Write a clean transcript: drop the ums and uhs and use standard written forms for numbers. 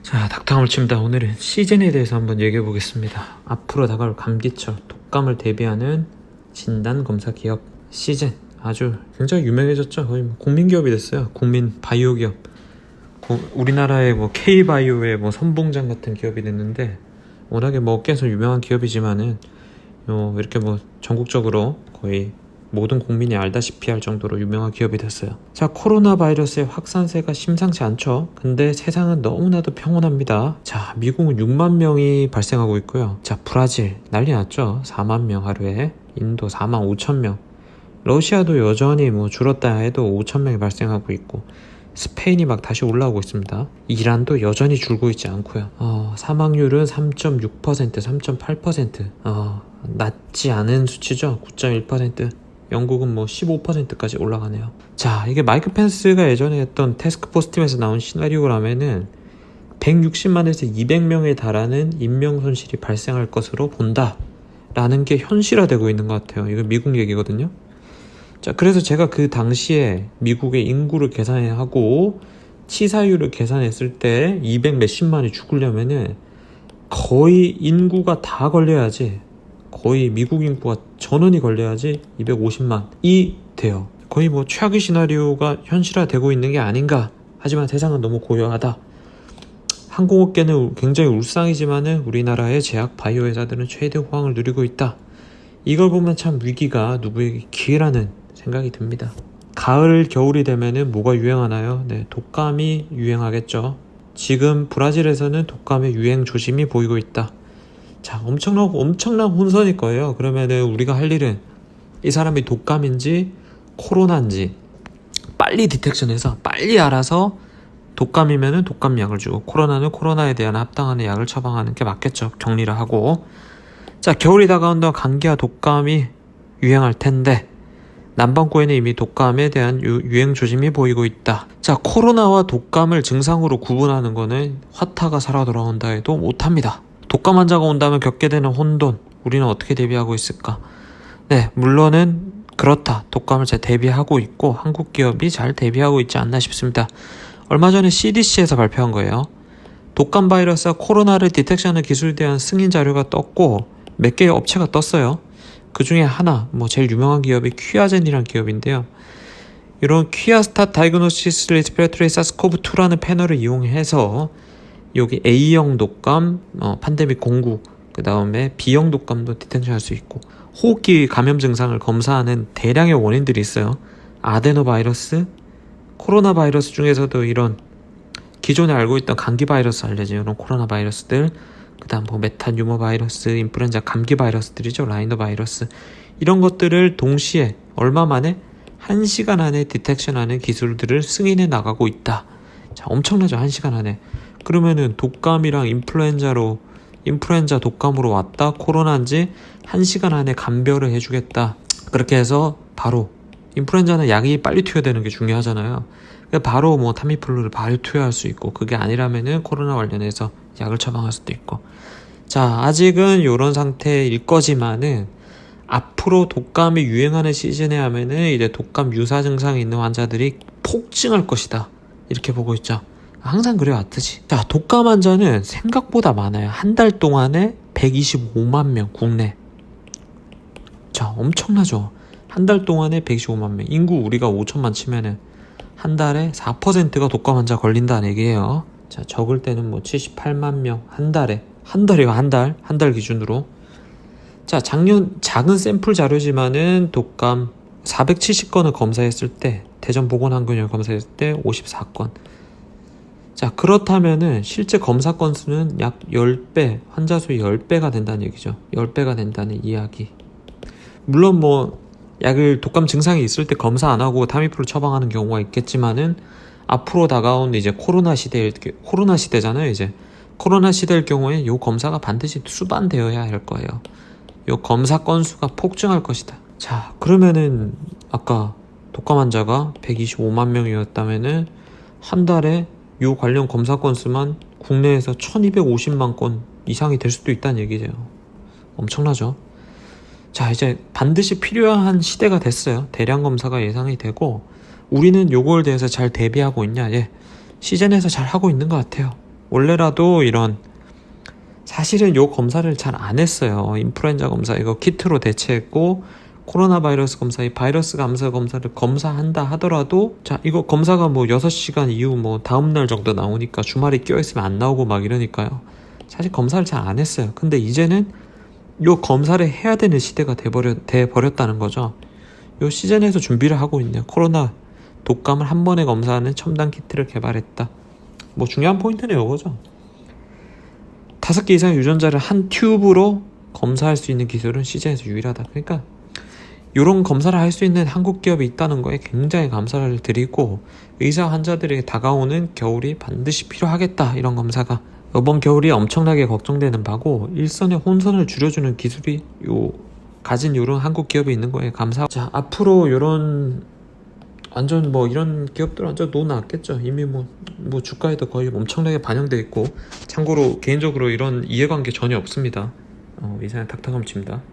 자, 닥터함을 칩니다. 오늘은 시즌에 대해서 한번 얘기해 보겠습니다. 앞으로 다가올 감기철, 독감을 대비하는 진단검사 기업 시즌. 아주 굉장히 유명해졌죠. 거의 국민기업이 됐어요. 국민 바이오 기업. 우리나라의 K바이오의 선봉장 같은 기업이 됐는데, 워낙에 업계에서 유명한 기업이지만은 이렇게 전국적으로 거의 모든 국민이 알다시피 할 정도로 유명한 기업이 됐어요. 자, 코로나 바이러스의 확산세가 심상치 않죠. 근데 세상은 너무나도 평온합니다. 자, 미국은 6만 명이 발생하고 있고요. 자, 브라질 난리 났죠. 4만 명 하루에. 인도 4만 5천 명. 러시아도 여전히 줄었다 해도 5천 명이 발생하고 있고, 스페인이 다시 올라오고 있습니다. 이란도 여전히 줄고 있지 않고요. 사망률은 3.6%, 3.8%. 낮지 않은 수치죠. 9.1%. 영국은 15%까지 올라가네요. 자, 이게 마이크 펜스가 예전에 했던 태스크포스 팀에서 나온 시나리오라면은 160만에서 200명에 달하는 인명 손실이 발생할 것으로 본다 라는 게 현실화되고 있는 것 같아요. 이거 미국 얘기거든요. 자, 그래서 제가 그 당시에 미국의 인구를 계산하고 치사율을 계산했을 때 200 몇십만이 죽으려면은 거의 인구가 다 걸려야지, 거의 미국 인구가 전원이 걸려야지 250만이 돼요. 거의 최악의 시나리오가 현실화되고 있는 게 아닌가. 하지만 세상은 너무 고요하다. 항공업계는 굉장히 울상이지만은 우리나라의 제약 바이오 회사들은 최대 호황을 누리고 있다. 이걸 보면 참 위기가 누구에게 기회라는 생각이 듭니다. 가을, 겨울이 되면은 뭐가 유행하나요? 네, 독감이 유행하겠죠. 지금 브라질에서는 독감의 유행 조짐이 보이고 있다. 자, 엄청난 혼선일 거예요. 그러면은 우리가 할 일은 이 사람이 독감인지 코로나인지 빨리 디텍션해서 빨리 알아서, 독감이면은 독감 약을 주고 코로나는 코로나에 대한 합당한 약을 처방하는 게 맞겠죠. 격리를 하고. 자, 겨울이 다가온다. 감기와 독감이 유행할 텐데 남반구에는 이미 독감에 대한 유행 조짐이 보이고 있다. 자, 코로나와 독감을 증상으로 구분하는 거는 화타가 살아 돌아온다 해도 못합니다. 독감 환자가 온다면 겪게 되는 혼돈, 우리는 어떻게 대비하고 있을까? 네, 물론은 그렇다. 독감을 잘 대비하고 있고 한국 기업이 잘 대비하고 있지 않나 싶습니다. 얼마 전에 CDC에서 발표한 거예요. 독감 바이러스와 코로나를 디텍션하는 기술에 대한 승인 자료가 떴고 몇 개의 업체가 떴어요. 그 중에 하나, 제일 유명한 기업이 퀴아젠이라는 기업인데요. 이런 퀴아스타 다이그노시스 레스피레토리 사스코브2라는 패널을 이용해서 여기 A형 독감, 팬데믹 공구, 그 다음에 B형 독감도 디텍션할 수 있고, 호흡기 감염 증상을 검사하는 대량의 원인들이 있어요. 아데노바이러스, 코로나 바이러스 중에서도 이런 기존에 알고 있던 감기 바이러스 알려진 이런 코로나 바이러스들, 그 다음 메타뉴머 바이러스, 인플루엔자 감기 바이러스들이죠. 라이노 바이러스. 이런 것들을 동시에 얼마 만에 1시간 안에 디텍션하는 기술들을 승인해 나가고 있다. 자, 엄청나죠. 1시간 안에. 그러면은 독감이랑 인플루엔자 독감으로 왔다, 코로나인지 1시간 안에 감별을 해주겠다. 그렇게 해서 바로, 인플루엔자는 약이 빨리 투여되는 게 중요하잖아요. 바로 타미플루를 바로 투여할 수 있고, 그게 아니라면은 코로나 관련해서 약을 처방할 수도 있고. 자, 아직은 이런 상태일 거지만은 앞으로 독감이 유행하는 시즌에 하면은 이제 독감 유사 증상이 있는 환자들이 폭증할 것이다. 이렇게 보고 있죠. 항상 그래왔듯이. 자, 독감 환자는 생각보다 많아요. 한 달 동안에 125만 명 국내. 자, 엄청나죠. 한 달 동안에 125만 명. 인구 우리가 5천만 치면은 한 달에 4%가 독감 환자 걸린다는 얘기예요. 자, 적을 때는 78만 명 한 달에. 한 달 기준으로. 자, 작년 작은 샘플 자료지만은 독감 470건을 검사했을 때, 대전보건항공을 검사했을 때 54건. 자, 그렇다면은 실제 검사 건수는 약 10배, 환자 수의 10배가 된다는 얘기죠. 10배가 된다는 이야기. 물론 약을 독감 증상이 있을 때 검사 안 하고 타미플루 처방하는 경우가 있겠지만은 앞으로 다가온 이제 코로나 시대잖아요. 이제 코로나 시대일 경우에 요 검사가 반드시 수반되어야 할 거예요. 요 검사 건수가 폭증할 것이다. 자, 그러면은 아까 독감 환자가 125만 명이었다면은 한 달에 요 관련 검사 건수만 국내에서 1250만 건 이상이 될 수도 있다는 얘기죠. 엄청나죠. 자, 이제 반드시 필요한 시대가 됐어요. 대량 검사가 예상이 되고, 우리는 요거에 대해서 잘 대비하고 있냐? 예, 시즌에서 잘 하고 있는 것 같아요. 원래라도 이런 사실은 요 검사를 잘 안 했어요. 인플루엔자 검사 이거 키트로 대체했고 코로나 바이러스 검사, 이 바이러스 감사 검사를 검사한다 하더라도 자 이거 검사가 뭐 6시간 이후 뭐 다음날 정도 나오니까 주말에 껴있으면 안 나오고 막 이러니까요. 사실 검사를 잘 안 했어요. 근데 이제는 요 검사를 해야 되는 시대가 돼버렸다는 거죠. 요 시즌에서 준비를 하고 있네요. 코로나 독감을 한 번에 검사하는 첨단 키트를 개발했다. 뭐 중요한 포인트는 이거죠. 5개 이상의 유전자를 한 튜브로 검사할 수 있는 기술은 시즌에서 유일하다. 그러니까 이런 검사를 할 수 있는 한국 기업이 있다는 거에 굉장히 감사를 드리고 의사 환자들에게 다가오는 겨울이 반드시 필요하겠다. 이런 검사가 이번 겨울이 엄청나게 걱정되는 바고 일선의 혼선을 줄여주는 기술이 가진 이런 한국 기업이 있는 거에 감사. 자 앞으로 이런 완전 뭐 이런 기업들 완전 노 났겠죠. 이미 뭐 주가에도 거의 엄청나게 반영돼 있고 참고로 개인적으로 이런 이해관계 전혀 없습니다. 이상한 닥터감치입니다.